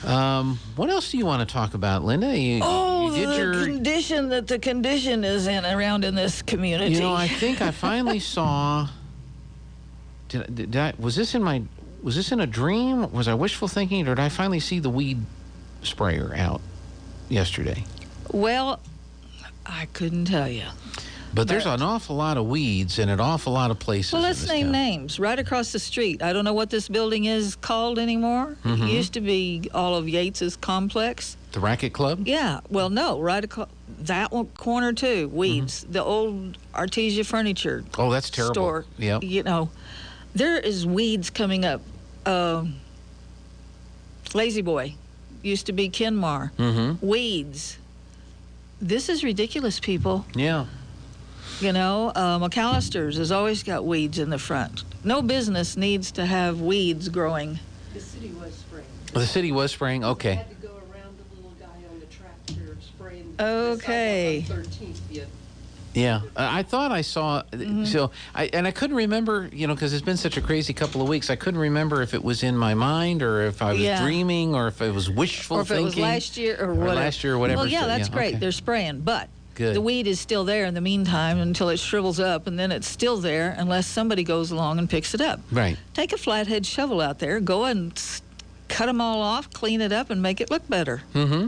What else do you want to talk about, Linda? You did the condition that the condition is in around in this community. You know, I think I finally saw. Did I? Was this in a dream? Was I wishful thinking, or did I finally see the weed sprayer out yesterday? Well, I couldn't tell you. But there's an awful lot of weeds in an awful lot of places. Well, let's name names. Right across the street. I don't know what this building is called anymore. Mm-hmm. It used to be all of Yates's complex. The Racket Club? Yeah. Well, no. Right across that one corner too. Weeds. Mm-hmm. The old Artesia furniture. Oh, that's terrible. Store. Yep. You know, there is weeds coming up. Lazy Boy used to be Kenmar. Mm-hmm. Weeds. This is ridiculous, people. Yeah. You know, McAllister's has always got weeds in the front. No business needs to have weeds growing. The city was spraying. The city was spraying? Okay. I had to go around the little guy on the tractor spraying Okay. the sidewalk on 13th. Yeah, I thought I saw, so I couldn't remember, you know, because it's been such a crazy couple of weeks. I couldn't remember if it was in my mind or if I was dreaming or if it was wishful thinking. Or if it was last year or whatever. Last year or whatever. Well, yeah, that's great. Okay. They're spraying, but Good. The weed is still there in the meantime until it shrivels up, and then it's still there unless somebody goes along and picks it up. Right. Take a flathead shovel out there, go and cut them all off, clean it up, and make it look better. Mm-hmm.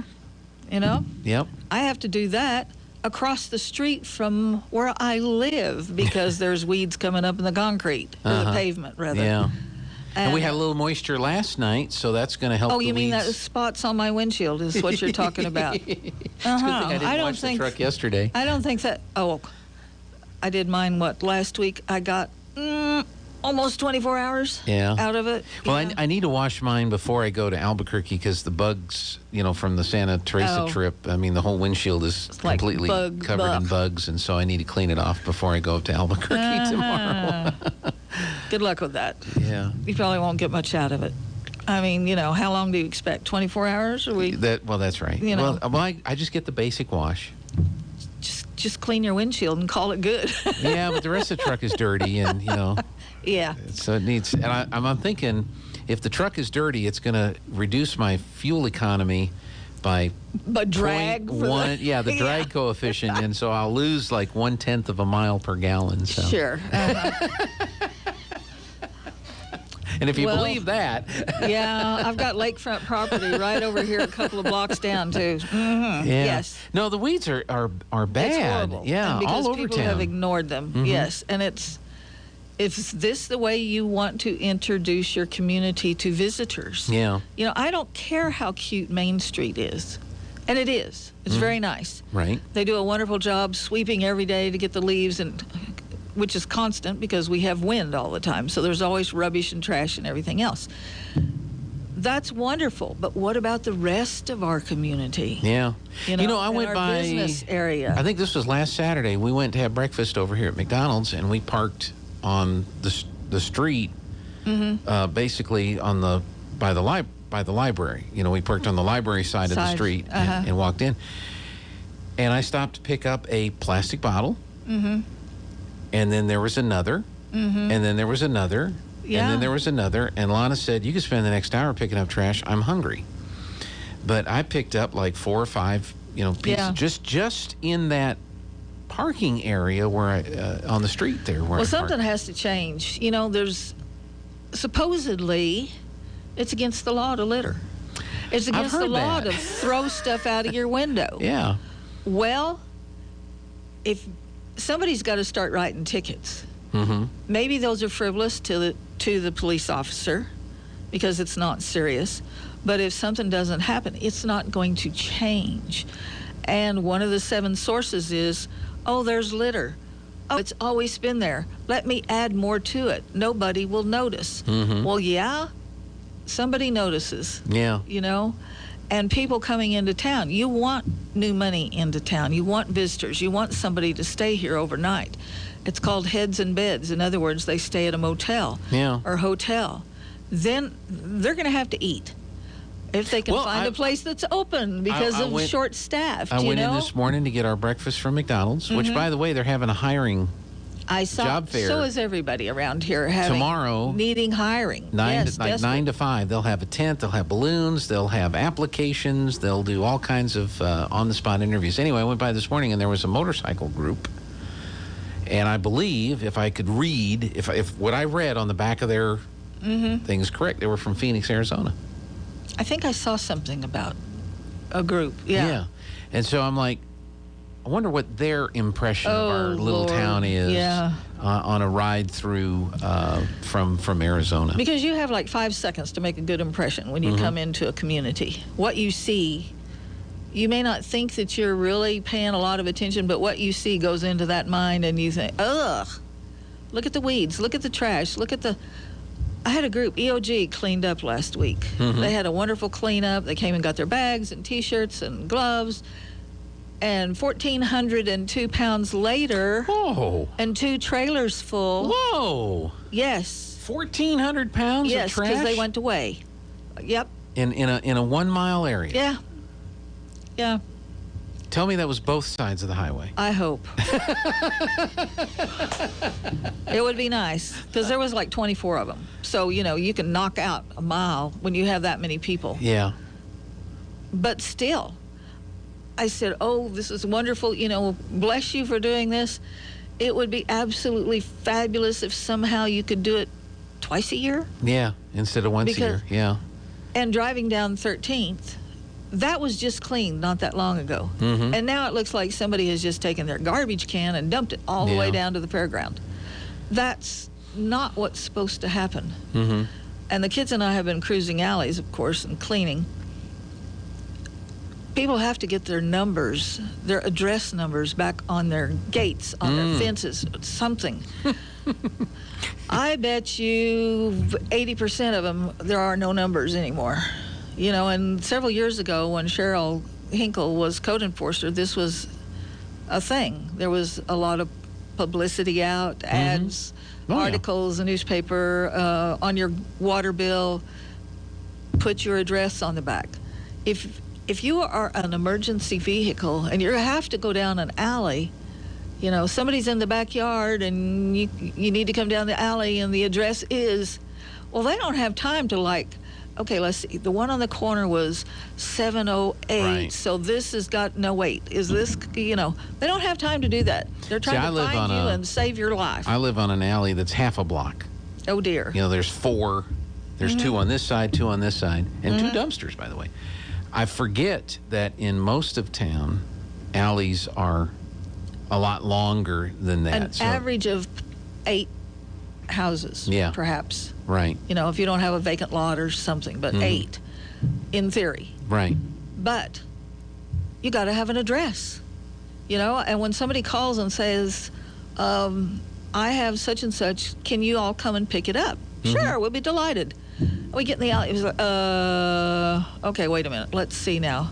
You know? Yep. I have to do that across the street from where I live because there's weeds coming up in the concrete, or the pavement, rather. Yeah. And we had a little moisture last night, so that's going to help. Oh, you the mean weeds. that spots on my windshield is what you're talking about? It's a good thing I didn't watch the truck yesterday. I don't think that. Oh, I did mine. Last week? I got almost 24 hours. Out of it. Well, I need to wash mine before I go to Albuquerque because the bugs, you know, from the Santa Teresa trip. I mean, the whole windshield is completely covered in bugs, and so I need to clean it off before I go up to Albuquerque tomorrow. Good luck with that. Yeah. You probably won't get much out of it. I mean, you know, how long do you expect? 24 hours? Or well, that's right. You know. Well, I just get the basic wash. Just clean your windshield and call it good. Yeah, but the rest of the truck is dirty, and you know. Yeah. So it needs. And I'm thinking, if the truck is dirty, it's going to reduce my fuel economy by. But drag. The drag coefficient, and so I'll lose like 1/10 of a mile per gallon. So. Sure. And if you believe that. Yeah, I've got lakefront property right over here a couple of blocks down, too. Mm-hmm. Yeah. Yes. No, the weeds are bad. It's horrible. Yeah, and because all over people town. have ignored them. Mm-hmm. Yes, and is this the way you want to introduce your community to visitors? Yeah. You know, I don't care how cute Main Street is. And it is. It's very nice. Right. They do a wonderful job sweeping every day to get the leaves, which is constant because we have wind all the time. So there's always rubbish and trash and everything else. That's wonderful. But what about the rest of our community? Yeah. You know, I went our by business area. I think this was last Saturday. We went to have breakfast over here at McDonald's, and we parked on the street, basically on by the library. You know, we parked on the library side of the street and walked in. And I stopped to pick up a plastic bottle. Mm-hmm. And then there was another. Mm-hmm. And then there was another. Yeah. And then there was another. And Lana said, "You could spend the next hour picking up trash. I'm hungry." But I picked up like 4 or 5, pieces just in that parking area where on the street there. Where something has to change. You know, there's supposedly it's against the law to litter. It's against the law to throw stuff out of your window. Yeah. Well, if somebody's got to start writing tickets. Mm-hmm. Maybe those are frivolous to the police officer because it's not serious. But if something doesn't happen, it's not going to change. And one of the 7 sources is, there's litter. Oh, it's always been there. Let me add more to it. Nobody will notice. Mm-hmm. Well, yeah, somebody notices. Yeah. You know? And people coming into town, you want new money into town. You want visitors. You want somebody to stay here overnight. It's called heads and beds. In other words, they stay at a motel or hotel. Then they're going to have to eat if they can find a place that's open because of short-staffed. I went in this morning to get our breakfast from McDonald's, which, by the way, they're having a hiring I saw. job fair. So is everybody around here having Tomorrow, needing hiring. 9 yes, to, like desperate. 9 to 5. They'll have a tent. They'll have balloons. They'll have applications. They'll do all kinds of on-the-spot interviews. Anyway, I went by this morning, and there was a motorcycle group. And I believe, if I could read, if what I read on the back of their things correct, they were from Phoenix, Arizona. I think I saw something about a group. Yeah. And so I'm like, I wonder what their impression of our little Lord. town is on a ride through from Arizona. Because you have like 5 seconds to make a good impression when you come into a community. What you see, you may not think that you're really paying a lot of attention, but what you see goes into that mind, and you think, ugh, look at the weeds, look at the trash, look at the... I had a group, EOG, cleaned up last week. They had a wonderful cleanup. They came and got their bags and T-shirts and gloves. And 1,402 pounds later, Whoa. and 2 trailers full. Whoa. Yes. 1,400 pounds Yes, of trash? because they went to weigh. Yep. In a 1 mile area? Yeah. Yeah. Tell me that was both sides of the highway. I hope. It would be nice, because there was like 24 of them. So, you can knock out a mile when you have that many people. Yeah. But still, I said, oh, this is wonderful. Bless you for doing this. It would be absolutely fabulous if somehow you could do it twice a year. Yeah, instead of once a year. Yeah. And driving down 13th, that was just cleaned not that long ago. And now it looks like somebody has just taken their garbage can and dumped it all the way down to the fairground. That's not what's supposed to happen. And the kids and I have been cruising alleys, of course, and cleaning. People have to get their numbers, their address numbers back on their gates, on their fences, something. I bet you 80% of them, there are no numbers anymore. And several years ago when Cheryl Hinkle was code enforcer, this was a thing. There was a lot of publicity out, ads, articles, a newspaper, on your water bill, put your address on the back. If you are an emergency vehicle and you have to go down an alley, somebody's in the backyard and you need to come down the alley and the address is, well, they don't have time to okay, let's see. The one on the corner was 708, right. So this has got, no, wait, is this, they don't have time to do that. They're trying to find you and save your life. I live on an alley that's half a block. Oh, dear. There's 4. There's 2 on this side, 2 on this side, and 2 dumpsters, by the way. I forget that in most of town, alleys are a lot longer than that. An average of 8 houses, perhaps. Right. If you don't have a vacant lot or something, but 8, in theory. Right. But you got to have an address, and when somebody calls and says, I have such and such, can you all come and pick it up? Sure, we'll be delighted. We get in the alley. It was like, okay, wait a minute. Let's see now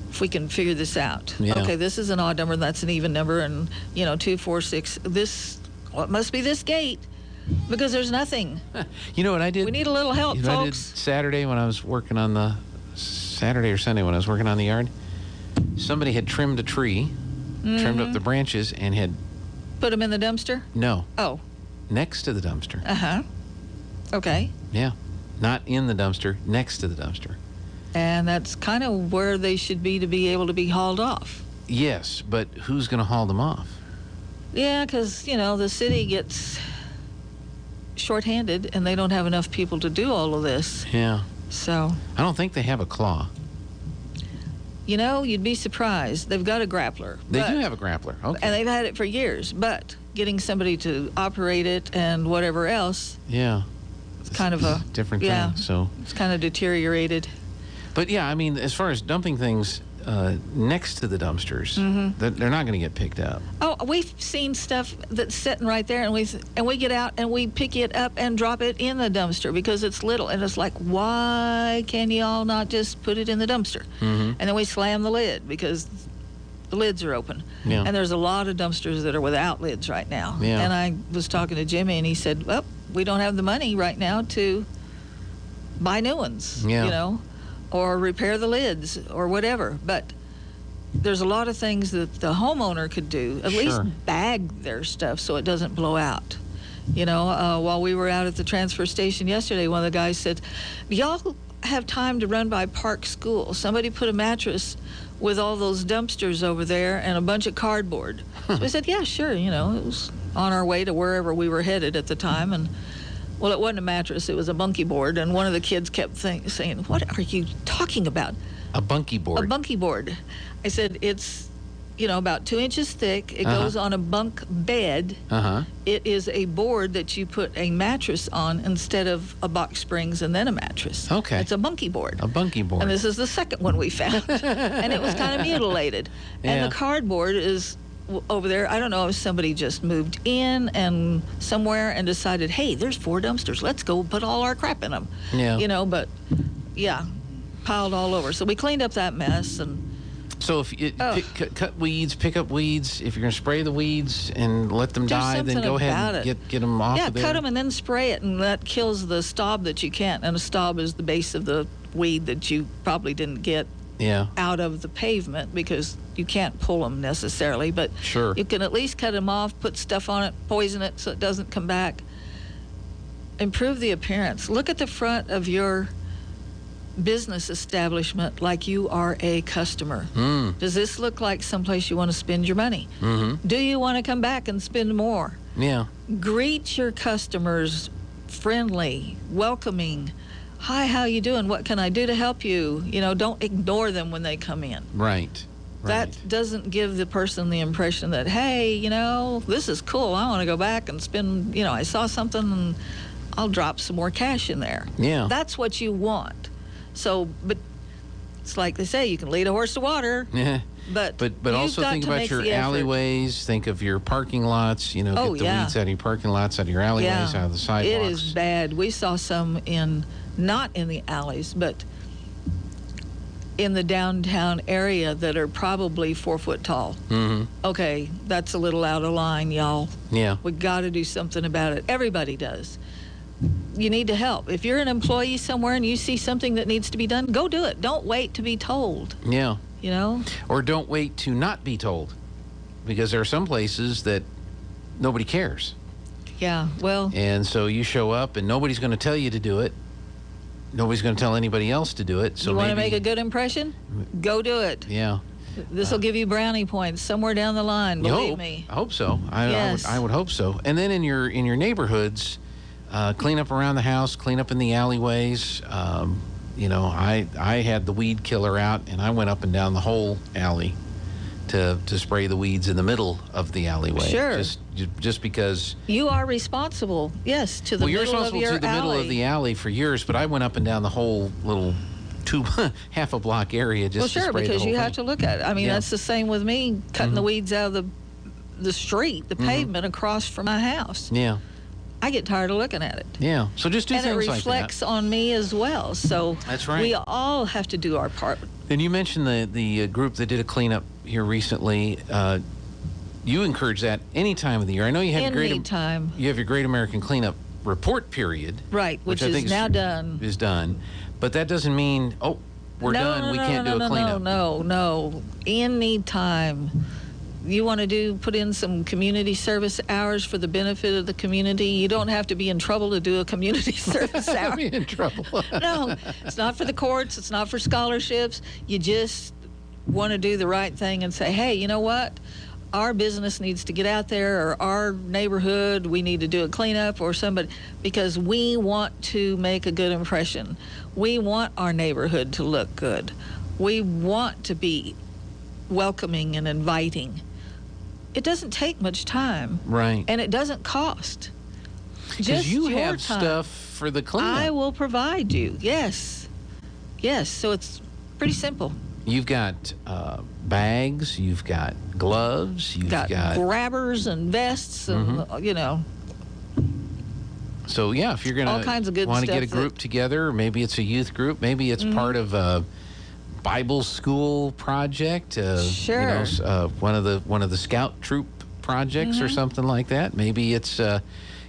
if we can figure this out. Yeah. Okay, this is an odd number, and that's an even number, and 2, 4, 6. It must be this gate, because there's nothing. You know what I did? We need a little help, what I did folks. Saturday when I was working on Saturday or Sunday when I was working on the yard? Somebody had trimmed a tree, trimmed up the branches, and had... Put them in the dumpster? No. Oh. Next to the dumpster. Uh-huh. Okay. Yeah. Not in the dumpster, next to the dumpster. And that's kind of where they should be to be able to be hauled off. Yes, but who's going to haul them off? Yeah, because, the city gets shorthanded and they don't have enough people to do all of this. Yeah. So. I don't think they have a claw. You'd be surprised. They've got a grappler. They do have a grappler. Okay. And they've had it for years. But getting somebody to operate it and whatever else. Yeah. It's kind of a different thing. So it's kind of deteriorated. But yeah, I mean, as far as dumping things next to the dumpsters, they're not going to get picked up. Oh, we've seen stuff that's sitting right there, and we get out and we pick it up and drop it in the dumpster because it's little, and it's like, why can you all not just put it in the dumpster? And then we slam the lid because the lids are open. Yeah. And there's a lot of dumpsters that are without lids right now. Yeah. And I was talking to Jimmy, and he said, well, we don't have the money right now to buy new ones, Yeah. or repair the lids or whatever. But there's a lot of things that the homeowner could do. At least Sure. bag their stuff so it doesn't blow out. While we were out at the transfer station yesterday, one of the guys said, "Do y'all have time to run by Park School? Somebody put a mattress with all those dumpsters over there and a bunch of cardboard." So we said, "Yeah, sure." It was on our way to wherever we were headed at the time, and well, it wasn't a mattress; it was a bunkie board. And one of the kids kept saying, "What are you talking about?" A bunkie board. A bunkie board. I said, "It's about 2 inches thick. It goes on a bunk bed. It is a board that you put a mattress on instead of a box springs and then a mattress. Okay. It's a bunkie board. A bunkie board. And this is the second one we found. And it was kind of mutilated. Yeah. And the cardboard is over there. I don't know if somebody just moved in and somewhere and decided, hey, there's 4 dumpsters. Let's go put all our crap in them. Yeah. But yeah, piled all over. So we cleaned up that mess and So if you cut weeds, pick up weeds. If you're going to spray the weeds and let them do die, then something go ahead about and it. get them off Yeah, of there. cut them and then spray it, and that kills the stalk that you can't. And a stalk is the base of the weed that you probably didn't get Yeah. out of the pavement because you can't pull them necessarily. But Sure. you can at least cut them off, put stuff on it, poison it so it doesn't come back. Improve the appearance. Look at the front of your business establishment like you are a customer. Does this look like someplace you want to spend your money? Do you want to come back and spend more? Yeah. Greet your customers friendly, welcoming. Hi, how you doing? What can I do to help you? Don't ignore them when they come in. Right. That doesn't give the person the impression that, hey, this is cool. I want to go back and spend, I saw something and I'll drop some more cash in there. Yeah. That's what you want. So, but it's like they say, you can lead a horse to water. Yeah. But But also you've got think to about make your the effort. alleyways. Think of your parking lots. Get the Oh, yeah. weeds out of your parking lots, out of your alleyways, out of the sidewalks. It is bad. We saw some not in the alleys, but in the downtown area that are probably 4 foot tall. Okay, that's a little out of line, y'all. Yeah. We got to do something about it. Everybody does. You need to help. If you're an employee somewhere and you see something that needs to be done, go do it. Don't wait to be told. Yeah. Or Or don't wait to not be told, because there are some places that nobody cares. Yeah, well, And so you show up and nobody's going to tell you to do it. Nobody's going to tell anybody else to do it. So you want to maybe, make a good impression? Go do it. Yeah. This will give you brownie points somewhere down the line, You believe hope. me. I hope so. Yes. I would hope so. And then in your neighborhoods, clean up around the house, clean up in the alleyways. I had the weed killer out, and I went up and down the whole alley to spray the weeds in the middle of the alleyway. Sure. Just because. You are responsible, yes, to the Well, you're middle of responsible your to the middle of the alley for years, but I went up and down the whole little half a block area just Well, to sure, spray because the whole you thing. have to look at it. I mean, Yeah. that's the same with me cutting the weeds out of the street, the pavement across from my house. Yeah. I get tired of looking at it. Yeah. So just do And it things like that. reflects on me as well. So That's right. we all have to do our part. And you mentioned the group that did a cleanup here recently. You encourage that any time of the year. I know you have Anytime. you have your Great American Cleanup report period, Right, which I is think now done. Is done, but that doesn't mean we're done. We can't do a cleanup. No. Anytime. You want to put in some community service hours for the benefit of the community. You don't have to be in trouble to do a community service hour. I'm in trouble. No, it's not for the courts. It's not for scholarships. You just want to do the right thing and say, hey, you know what? Our business needs to get out there, or our neighborhood, we need to do a cleanup, or somebody, because we want to make a good impression. We want our neighborhood to look good. We want to be welcoming and inviting. It doesn't take much time. Right. And it doesn't cost. Because Just you your have time. stuff for the cleanup. I will provide you. Yes. So it's pretty simple. You've got bags. You've got gloves. You've got grabbers and vests and, So yeah, if you're all gonna kinds of good want to get a stuff group together, maybe it's a youth group, maybe it's part of a Bible school project. Sure. One of the scout troop projects or something like that. Maybe it's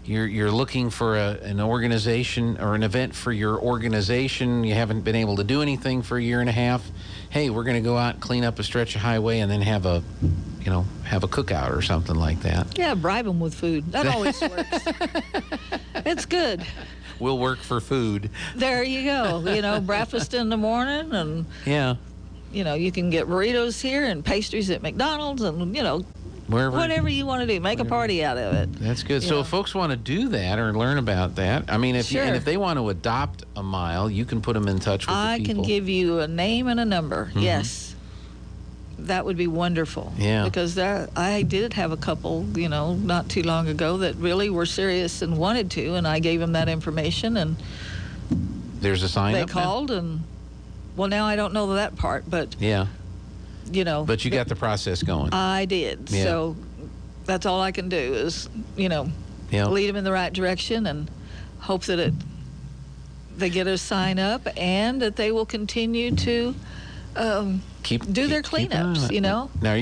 you're looking for an organization or an event for your organization. You haven't been able to do anything for a year and a half. Hey, we're going to go out and clean up a stretch of highway and then have a cookout or something like that. Yeah, bribe them with food. That always works. It's good. We'll work for food. There you go. Breakfast in the morning, and Yeah. You can get burritos here and pastries at McDonald's, and Wherever. whatever you want to do, make a party out of it. That's good. So Yeah. if folks want to do that or learn about that, I mean, Sure. if they want to adopt a mile, you can put them in touch with I the can people. give you a name and a number. Yes. That would be wonderful. Yeah. Because I did have a couple, not too long ago that really were serious and wanted to, and I gave them that information, and There's a sign they up now? called, and well, now I don't know that part, but Yeah. But you got th- the process going. I did. Yeah. So that's all I can do is, Yeah. lead them in the right direction and hope that they get a sign up and that they will continue to do their keep an eye on cleanups, it. Now, are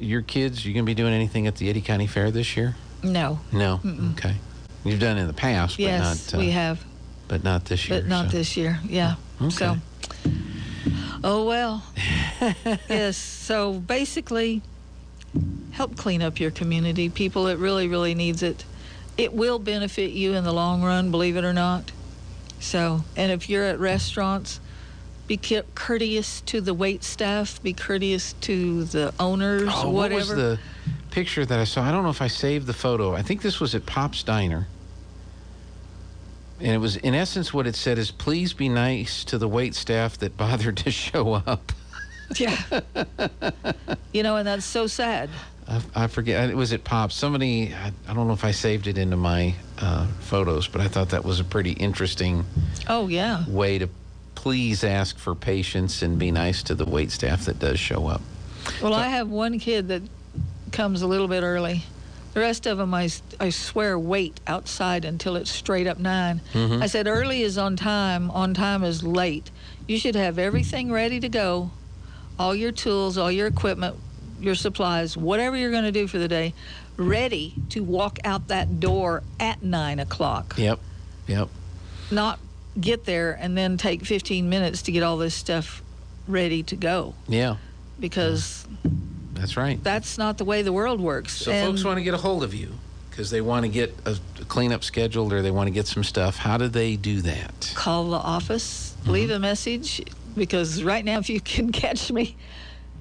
your kids, you going to be doing anything at the Eddy County Fair this year? No. No? Okay. You've done it in the past, but Yes, not... we have, But not this year. but not so. this year. Yeah. Okay. So, oh well. Yes. So basically, help clean up your community, people. It really, really needs it. It will benefit you in the long run, believe it or not. So, and if you're at restaurants, be courteous to the wait staff. Be courteous to the owners. Oh, whatever. what was the picture that I saw? I don't know if I saved the photo. I think this was at Pop's Diner. And it was, in essence, what it said is, please be nice to the wait staff that bothered to show up. Yeah. And that's so sad. I forget. It was at Pop's. Somebody, I don't know if I saved it into my photos, but I thought that was a pretty interesting Oh yeah. way to please ask for patience and be nice to the wait staff that does show up. Well, I have one kid that comes a little bit early. The rest of them, I swear, wait outside until it's straight up 9. I said, early is on time is late. You should have everything ready to go, all your tools, all your equipment, your supplies, whatever you're going to do for the day, ready to walk out that door at 9 o'clock. Yep. Not get there and then take 15 minutes to get all this stuff ready to go, Yeah, because that's right. that's not the way the world works. So And folks want to get a hold of you because they want to get a cleanup scheduled or they want to get some stuff. How do they do that? call the office, leave a message, because right now, if you can catch me,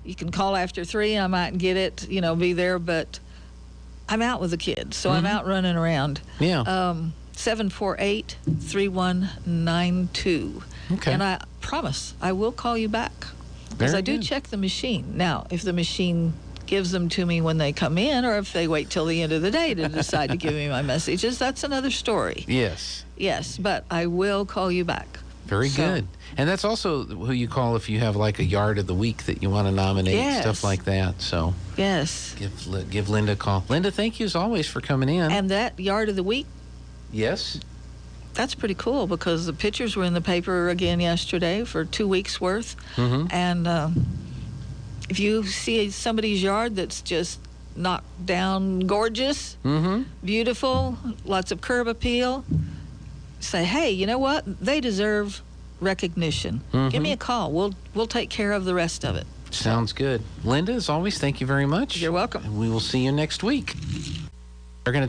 you can call after 3. I might get it, be there, but I'm out with the kids, so I'm out running around. Yeah. 748-3192. Okay. And I promise I will call you back, because Very I do good. check the machine. Now, if the machine gives them to me when they come in, or if they wait till the end of the day to decide to give me my messages, that's another story. Yes. Yes, but I will call you back. Very So- good. And that's also who you call if you have like a yard of the week that you want to nominate, Yes. stuff like that. So Yes. give Linda a call. Linda, thank you as always for coming in. And that yard of the week, Yes. that's pretty cool, because the pictures were in the paper again yesterday for 2 weeks worth. Mm-hmm. And if you see somebody's yard that's just knocked down gorgeous, Mm-hmm. beautiful, lots of curb appeal, say, hey, you know what? They deserve recognition. Give me a call. We'll take care of the rest of it. Sounds good. Linda, as always, thank you very much. You're welcome. And we will see you next week. We're going to